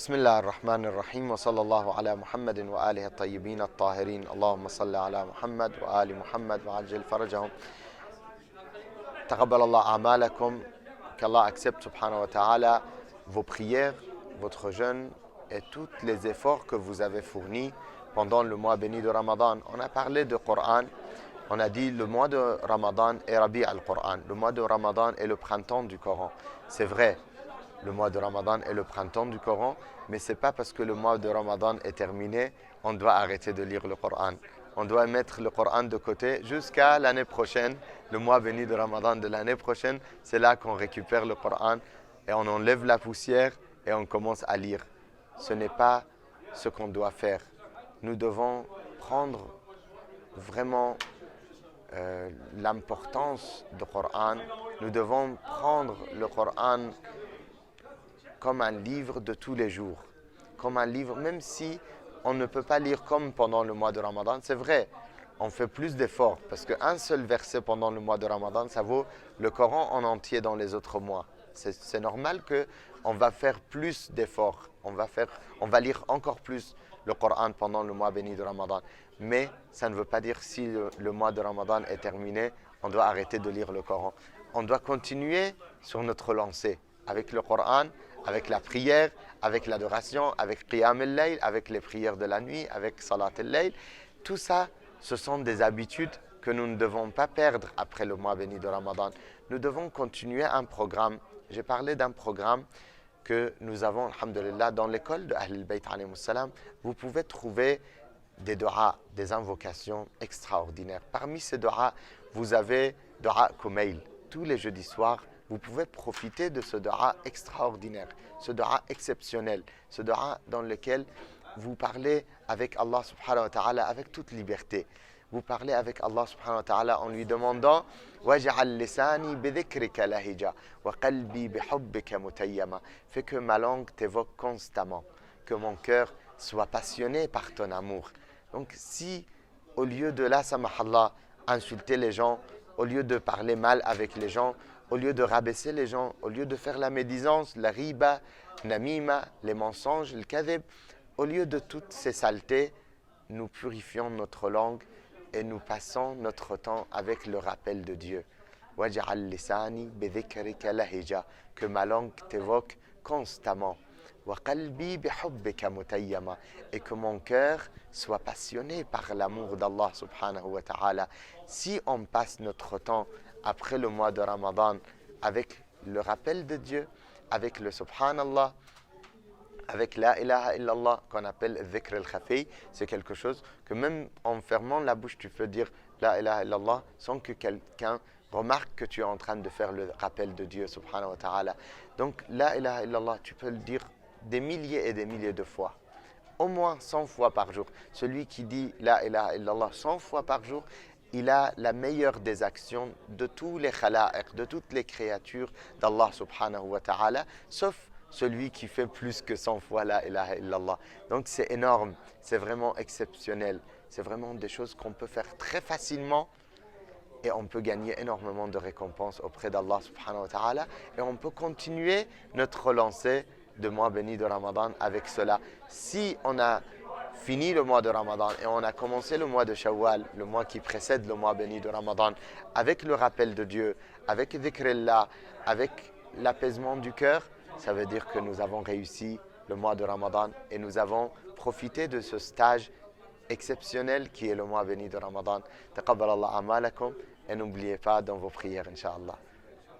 بسم الله الرحمن الرحيم وصلى الله على محمد وآله الطيبين الطاهرين اللهم صل على محمد وآل محمد وعجل فرجهم تقبل الله أعمالكم qu'Allah accepte subhanahu wa ta'ala vos prières, votre jeûne et tous les efforts que vous avez fournis pendant le mois béni de Ramadan. On a parlé de Coran, on a dit le mois de Ramadan est Rabi' al-Coran, le mois de Ramadan est le printemps du Coran. C'est vrai, le mois de Ramadan est le printemps du Coran, mais ce n'est pas parce que le mois de Ramadan est terminé, on doit arrêter de lire le Coran. On doit mettre le Coran de côté jusqu'à l'année prochaine, le mois béni de Ramadan de l'année prochaine. C'est là qu'on récupère le Coran et on enlève la poussière et on commence à lire. Ce n'est pas ce qu'on doit faire. Nous devons prendre vraiment l'importance du Coran. Nous devons prendre le Coran comme un livre de tous les jours, comme un livre, même si on ne peut pas lire comme pendant le mois de Ramadan. C'est vrai, on fait plus d'efforts parce qu'un seul verset pendant le mois de Ramadan, ça vaut le Coran en entier dans les autres mois. C'est normal qu'on va faire plus d'efforts, on va lire encore plus le Coran pendant le mois béni de Ramadan. Mais ça ne veut pas dire si le mois de Ramadan est terminé, on doit arrêter de lire le Coran. On doit continuer sur notre lancée avec le Coran, avec la prière, avec l'adoration, avec Qiyam al-Layl, avec les prières de la nuit, avec Salat al-Layl. Tout ça, ce sont des habitudes que nous ne devons pas perdre après le mois béni de Ramadan. Nous devons continuer un programme. J'ai parlé d'un programme que nous avons, alhamdulillah, dans l'école de Ahl al-Bayt alayhi salam. Vous pouvez trouver des du'as, des invocations extraordinaires. Parmi ces du'as, vous avez du'a Kumail. Tous les jeudis soirs, vous pouvez profiter de ce du'a extraordinaire, ce du'a exceptionnel, ce du'a dans lequel vous parlez avec Allah subhanahu wa ta'ala avec toute liberté. Vous parlez avec Allah subhanahu wa ta'ala en lui demandant وَجَعَلْ لِسَانِي بِذِكْرِكَ لَهِجًا وَقَلْبِي بِحُبِّكَ مُتَيَّمًا. Fais que ma langue t'évoque constamment, que mon cœur soit passionné par ton amour. Donc si au lieu de la samahallah, insulter les gens, au lieu de parler mal avec les gens, au lieu de rabaisser les gens, au lieu de faire la médisance, la riba, namima, les mensonges, le kadhib, au lieu de toutes ces saletés, nous purifions notre langue et nous passons notre temps avec le rappel de Dieu. وَجَعَلْ لِسَانِي بِذِكْرِكَ لَهِجًا. Que ma langue t'évoque constamment. وَقَلْبِي بِحُبِّكَ مُتَيَّمًا. Et que mon cœur soit passionné par l'amour d'Allah subhanahu wa ta'ala. Si on passe notre temps après le mois de Ramadan avec le rappel de Dieu, avec le subhanallah, avec la ilaha illallah qu'on appelle dhikr al-khafi, c'est quelque chose que même en fermant la bouche tu peux dire la ilaha illallah sans que quelqu'un remarque que tu es en train de faire le rappel de Dieu subhanahu wa ta'ala. Donc la ilaha illallah, tu peux le dire des milliers et des milliers de fois, au moins 100 fois par jour. Celui qui dit la ilaha illallah 100 fois par jour, il a la meilleure des actions de tous les khalaiq, de toutes les créatures d'Allah subhanahu wa ta'ala, sauf celui qui fait plus que 100 fois la ilaha illallah. Donc c'est énorme, c'est vraiment exceptionnel. C'est vraiment des choses qu'on peut faire très facilement et on peut gagner énormément de récompenses auprès d'Allah subhanahu wa ta'ala. Et on peut continuer notre lancée de mois béni de Ramadan avec cela. Si on a fini le mois de Ramadan et on a commencé le mois de Shawwal, le mois qui précède le mois béni de Ramadan, avec le rappel de Dieu, avec dhikrillah, avec l'apaisement du cœur, ça veut dire que nous avons réussi le mois de Ramadan et nous avons profité de ce stage exceptionnel qui est le mois béni de Ramadan. Taqabbal Allah amalakum et n'oubliez pas dans vos prières, Inch'Allah.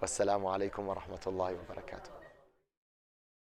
Wassalamu alaikum wa rahmatullahi wa barakatuh.